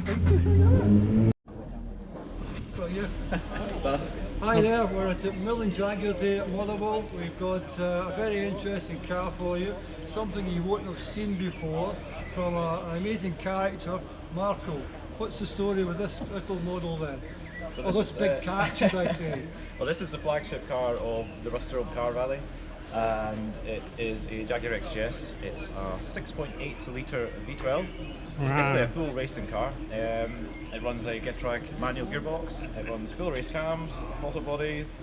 Hi there, we're at McMillian Jaguar Day at Motherwell. We've got a very interesting car for you, something you wouldn't have seen before from an amazing character, Marco. What's the story with this little model then? So or this big cat, should I say? Well, this is the flagship car of the Rust-Rome Car Rally, and it is a Jaguar XJS. It's a 6.8 litre V12. It's basically a full racing car. It runs a Getrag manual gearbox, it runs full race cams, throttle bodies.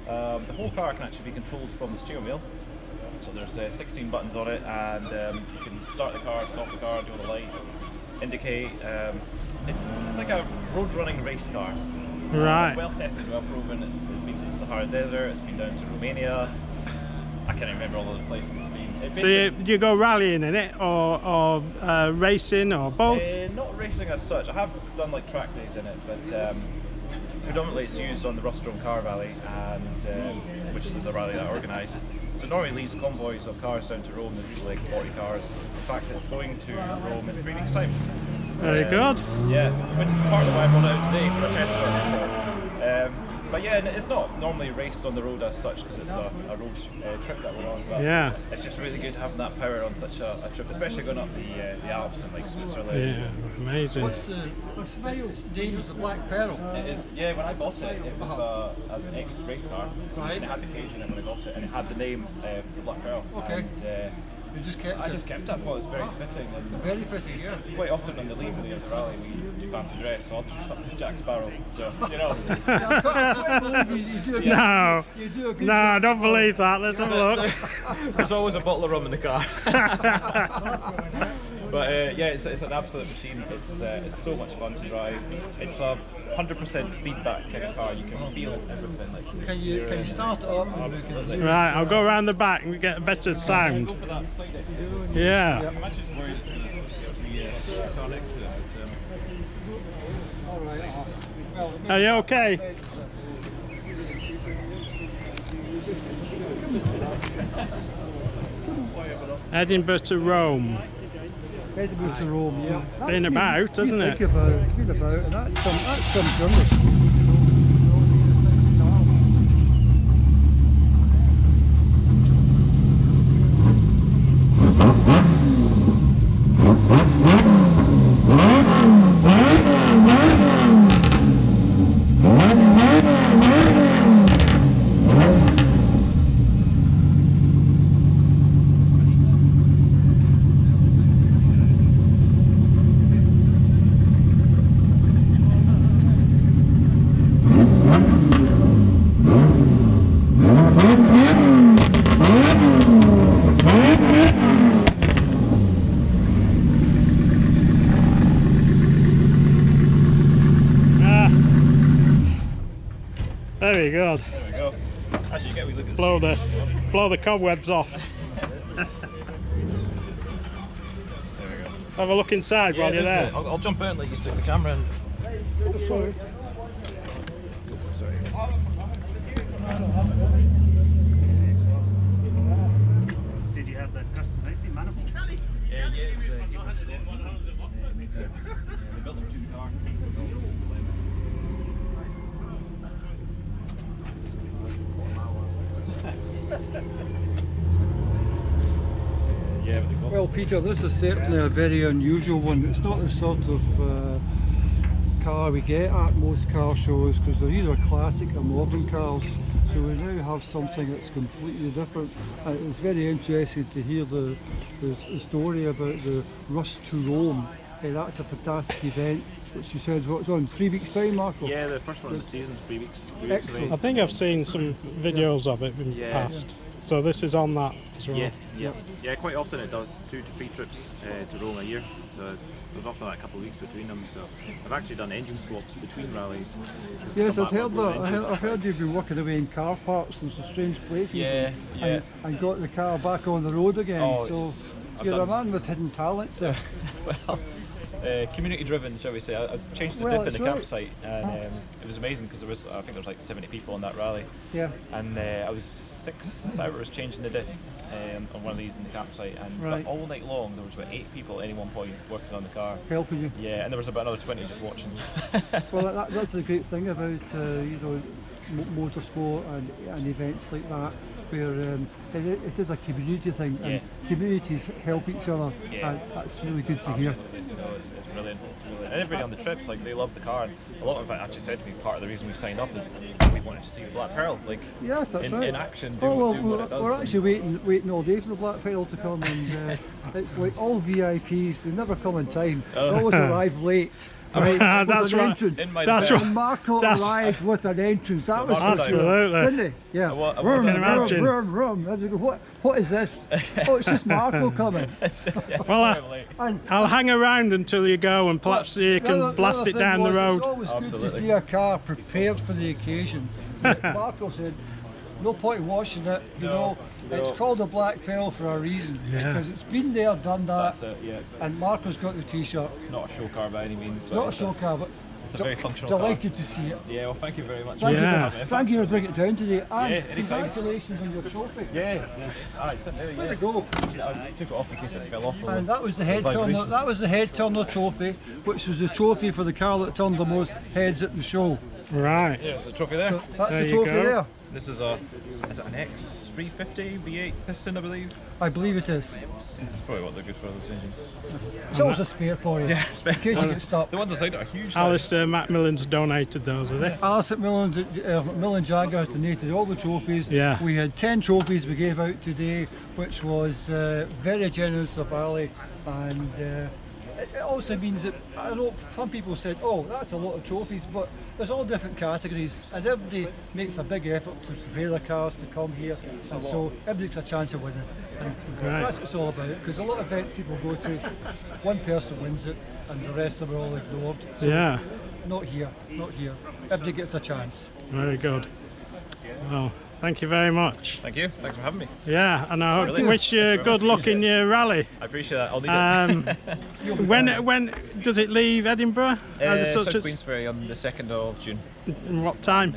The whole car can actually be controlled from the steering wheel. So there's 16 buttons on it, and you can start the car, stop the car, do all the lights, indicate. It's like a road running race car. Right. Well tested, well proven. It's been to the Sahara Desert, it's been down to Romania. I can't remember all those places it's been. So you go rallying in it, or racing, or both? Not racing as such. I have done like track days in it, but predominantly it's used on the Rust-Rome Car Rally, and which is a rally that I organise. So it normally leads convoys of cars down to Rome. There's usually like 40 cars. In fact, it's going to Rome in 3 weeks' time. Very good. Yeah, which is part of why I brought it out today for a test run. But yeah, it's not normally raced on the road as such because it's a road trip that we're on. But yeah, it's just really good having that power on such a trip, especially going up the Alps and like Switzerland. Yeah, amazing. What's the name of the Black Pearl? It is, yeah, when I bought it, it was an ex-race car. Right. And it had the cage in it when I got it, and it had the name the Black Pearl. Okay. And, you just kept it? I just kept it. I thought it was very fitting. And very fitting, yeah. Quite often on the leave of the rally, we do fancy dress, so I'll dress up as Jack Sparrow. So, you know. I can't believe you do a good No, you do a good no, I job. don't believe that. Let's have a look. There's always a bottle of rum in the car. But yeah, it's an absolute machine. It's so much fun to drive. It's a 100% feedback kind of car. You can feel everything. Like can you start it up? Absolutely. Right, I'll go around the back and we get a better sound. Go for that side exit. Yeah. I'm actually just worried it's going to be the car next to it. All right. Well, Are you okay? Edinburgh to Rome. Edinburgh to Rome, yeah. Been about, hasn't it? Think about it. It's been about, and that's some journey. Very good. There we go. Actually, get a wee look at Blow the cobwebs off. There we go. Have a look inside while you're there. I'll jump out and let you stick the camera in. Oh, sorry. Sorry. Did you have that custom made manifold? Yeah, it was they built them to the car. Yeah, but Well, Peter, this is certainly a very unusual one. It's not the sort of car we get at most car shows because they're either classic or modern cars. So we now have something that's completely different. It's very interesting to hear the story about the Rust to Rome. That's a fantastic event, which you said what's on 3 weeks' time, Marco? yeah, the first one of the season, 3 weeks. Excellent. I think I've seen some videos of it in the past. So this is on that as well. Yeah. Quite often it does 2 to 3 trips to Rome a year. So there's often like a couple of weeks between them. So I've actually done engine swaps between rallies. Yes, I've heard that. I've heard you've been working away in car parks in some strange places. Yeah. And got the car back on the road again. Oh, so I've you're a done- man with hidden talents there. Well, community driven, shall we say. I changed the Well, diff in that's the right. campsite, and it was amazing because there was, I think there was like 70 people on that rally. Yeah. And I was 6 hours changing the diff on one of these in the campsite, and Right. all night long there was about 8 people at any one point working on the car. Helping you. Yeah, and there was about another 20 just watching. Well, that's the great thing about you know, motorsport and events like that, where it is a community thing, and communities help each other, Yeah. and that's really good to hear. No, it's brilliant. It's brilliant. And everybody on the trips, like, they love the car. And a lot of it actually said to me, part of the reason we signed up is we wanted to see the Black Pearl, like, Yes, that's right. in action, Oh well, do what it does. we're actually waiting all day for the Black Pearl to come, and it's like all VIPs. They never come in time. They always arrive late. Right, That's with an right. entrance. In my That's defense, right. Marco That's- arrived with an entrance. That was Marco for sure, Absolutely. didn't he? Yeah. I Vroom, can imagine. vroom, vroom, vroom. I was like, what is this? Oh, it's just Marco coming. yeah, Well, very late. And I'll hang around until you go, and perhaps you the can other blast it thing down the was, road. It's always good to Absolutely. see a car prepared for the occasion. Like Marco said, no point in washing it, you know. It's called a Black Pearl for a reason, Yeah. because it's been there, done that, That's it, yeah. and Marco's got the t-shirt. It's not a show car by any means, but Not a it's show car, but it's a very functional car. delighted to see it. Yeah, well, thank you very much. Yeah. Thank you for bringing it down today, and Yeah, anytime. congratulations on your trophy. Yeah. Alright, sit there, Way yeah. to go. I took it off in case it fell off. And that was the head turner. That was the head turner trophy, which was the trophy for the car that turned the most heads at the show. Right. Yeah, there's a trophy there. So that's There the you trophy go. there. This is it an X350 V8 piston, I believe? I believe it is. That's probably what they're good for, those engines. It's always a spare for you. Yeah, In case you get stuck. the ones inside are huge. now. Alistair McMillian's donated those, are they? Alice at McMillian Jaguar donated all the trophies. Yeah. We had 10 trophies we gave out today, which was very generous of Ali, and it also means that, I know some people said, oh, that's a lot of trophies, but there's all different categories, and everybody makes a big effort to prepare their cars to come here, and so everybody gets a chance of winning. And Right. that's what it's all about, because a lot of events people go to, one person wins it, and the rest of them are all ignored. So Yeah. not here, not here. Everybody gets a chance. Very good. Well, thank you very much. Thank you. Thanks for having me. Yeah, and I Really? wish you good luck in your rally. I appreciate that. I'll need it. When does it leave Edinburgh? As such South as- Queensferry on the 2nd of June. what time?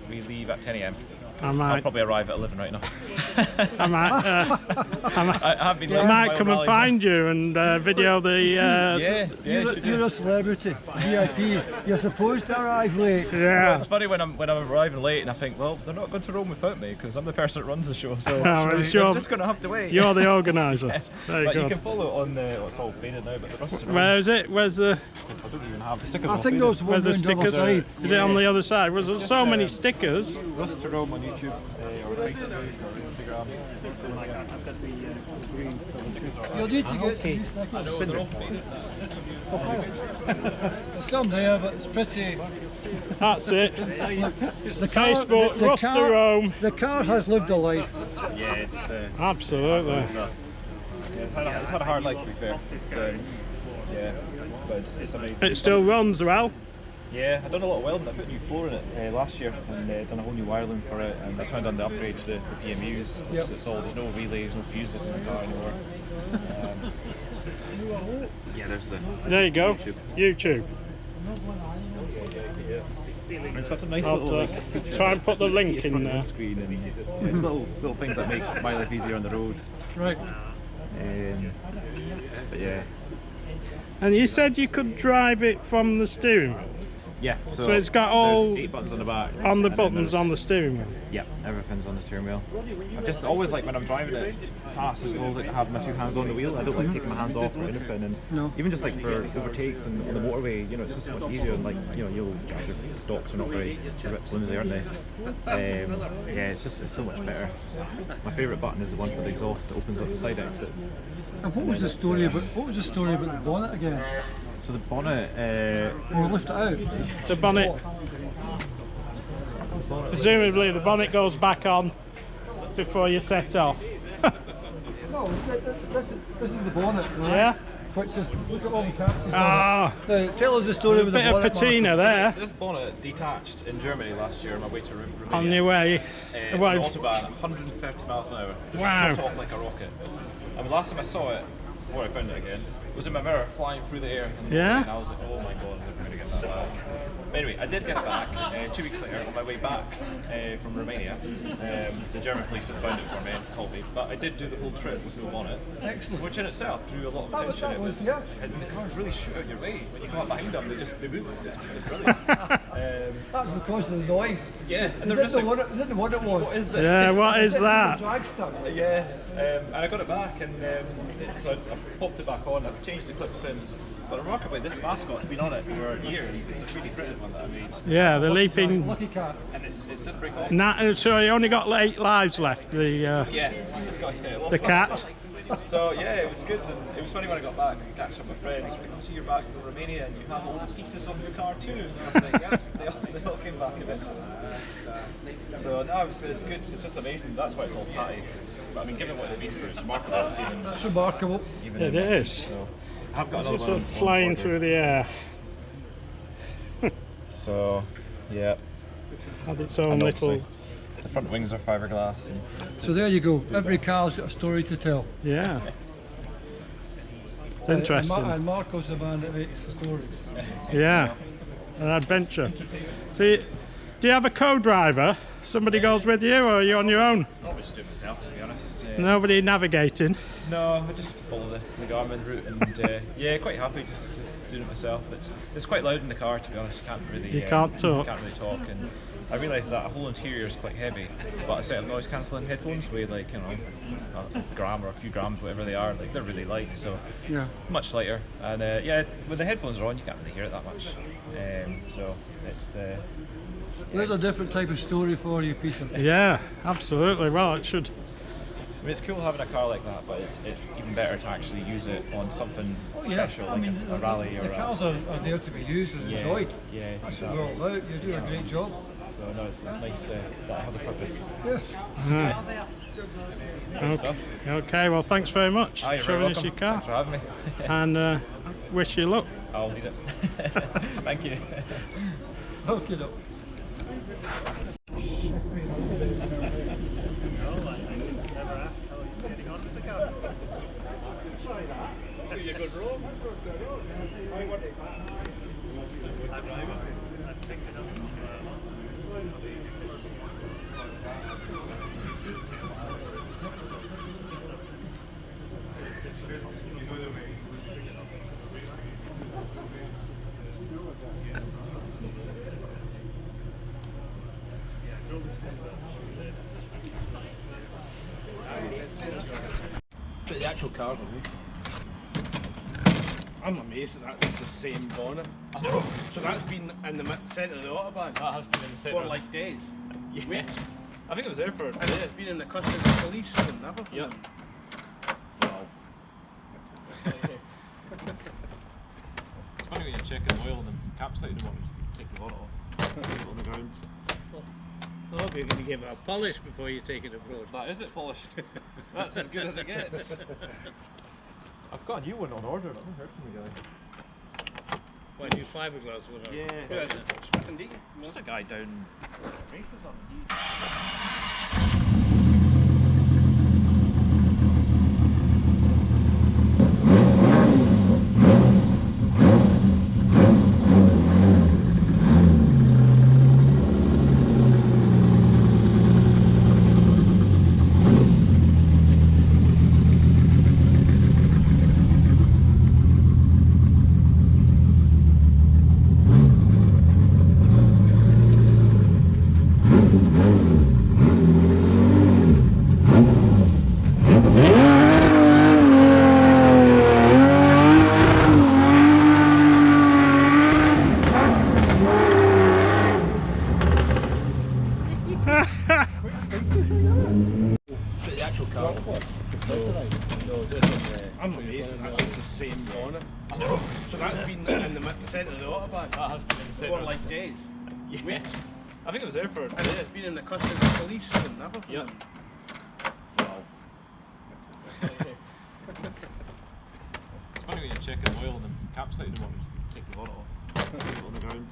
We leave at 10 AM. I I'll might, probably arrive at 11 right now. I might, I have been. I might come and find you and video the. Yeah, You're a celebrity, VIP. You're supposed to arrive late. Yeah. It's funny when I'm arriving late and I think, well, they're not going to Rome without me because I'm the person that runs the show, so well, I'm it's your- just going to have to wait. You're the organiser. Very But you good. can follow it on the. It's all faded now, but the rest of Where is it? Where's the? I don't even have the stickers. I all think faded. those ones Where's the on the other stickers? side. Is it on the other side? Was there so many stickers? Rust to Rome on YouTube or Facebook or Instagram. I've got the green. You'll need to get some new stickers. There's some there, but it's pretty. That's it. The car, Facebook, Rust to Rome. The car has lived a life. Yeah, it's. Absolutely. Yeah, it's had a hard life to be fair. Yeah, but it's amazing. It still runs well. Yeah, I've done a lot of welding. I put a new floor in it last year and done a whole new wiring for it, and that's when I've done the upgrade to the PMUs. Yep. So it's all, there's no relays, no fuses in the car anymore. Yeah, there's the There you go. YouTube. YouTube. And it's got some nice I'll little like, try and put the link in front there. windscreen and little things that make my life easier on the road. Right. But yeah. And you said you could drive it from the steering wheel. Yeah, So it's got there's all 8 buttons on the back. on the and then buttons there's- on the steering wheel. Yeah, everything's on the steering wheel. I've just always like when I'm driving it fast, I just always like to have my 2 hands on the wheel. I don't like taking my hands off or anything. And No. even just like for overtakes and on the motorway, you know, it's just so much easier. And like, you know, you'll the stocks are not very a bit flimsy, aren't they? Yeah, it's so much better. My favourite button is the one for the exhaust that opens up the side exits. And what was the story about? What was the story about the bonnet again? So the bonnet, When we lift it out. The bonnet, presumably the bonnet goes back on before you set off. No, this is the bonnet. Right? Yeah? Which is, look at all the patches on Ah, it. Now, tell us the story with the bit of bonnet. patina Marco. there this bonnet detached in Germany last year on my way to Romania. on your way. On Well, Autobahn, 130 miles an hour. Just Wow. shot off like a rocket. And the last time I saw it, before I found it again, was in my mirror flying through the air. Yeah? And I was like, oh my god, I'm never going to get that back. But anyway, I did get it back 2 weeks later on my way back from Romania. The German police had found it for me and called me. But I did do the whole trip with no bonnet. Excellent. Which in itself drew a lot of attention. And the cars really shoot out your way. When you come up behind them, they move. It's brilliant. That was because of the noise. Yeah, and They they're just didn't like, know what it was. what is it? Yeah, what is that? Dragster. Yeah, and I got it back, and so I popped it back on. I've changed the clip since, but remarkably, this mascot's been on it for years. It's a 3D printed one that I made, Yeah, the leaping. Lucky cat. and it didn't break off. So you only got 8 lives left. Yeah, it's got The cat. So yeah, it was good, and it was funny when I got back. I catch up with friends. Like, oh, so you're back from Romania, and you have all the pieces of your car too. And I was like, yeah, they all came back eventually. So no, it's good. It's just amazing. That's why it's all tatty. I mean, given what it's been through, it's remarkable. That's remarkable. It is. So I've got another It's one. flying through the air. So yeah, Had its own and little. obviously the front wings are fiberglass. And So there you go. Every car's got a story to tell. Yeah. It's interesting. And Marco's the man that makes the stories. Yeah. An adventure. So, do you have a co-driver? Somebody goes with you, or are you on your own? I'll just do it myself, to be honest. Nobody navigating. No, I just follow the Garmin route, and yeah, quite happy just doing it myself. It's quite loud in the car, to be honest. You can't really talk, and I realised that a whole interior is quite heavy, but a set of noise cancelling headphones weigh like, you know, a gram or a few grams, whatever they are. Like, they're really light, so Yeah. much lighter. And yeah, when the headphones are on, you can't really hear it that much. So it's There's a different type of story for you, Peter. Yeah, absolutely. Well, it should. I mean, it's cool having a car like that, but it's even better to actually use it on something Yeah, special, I like mean, a rally or the cars are there to be used and Yeah, enjoyed. yeah, That's exactly. what we're all about. You do a great job. So no, it's nice that it has a purpose. Yes. Good stuff. Okay, well, thanks very much Ah, for you're very showing us welcome. your car. Thanks for having me. And wish you luck. I'll need it. Thank you. Okay, no. Never ask how he's getting on with the car. See a good roll. I picked it up. But the actual cars are weak. I'm amazed that that's the same bonnet. So that's been in the centre of the Autobahn That has been in the centre. for like days. Yeah. Weeks. I think it was there for. And it's been in the customs police and everything. Yep. Wow. It's funny when you're checking oil and the capsite and what, take the bonnet off, leave it on the ground. I hope you're going to give it a polish before you take it abroad. That is it polished. That's as good as it gets. I've got a new one on order. I haven't heard from you guys. Why do fiberglass one? Yeah. Who is it? Smith and Deacon? Just a guy down races on. But the actual car are weak. I'm amazed that that's the same bonnet. So that's been in the centre of the Autobahn That has been in the centre. for like days. Yeah. Weeks. I think it was there for. And it's been in the customs police and everything. Yep. Wow. It's funny when you're checking oil and the capsite and what, take the bonnet off, leave it on the ground.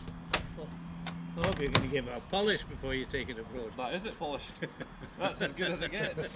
I hope you're going to give it a polish before you take it abroad. That is it polished. That's as good as it gets.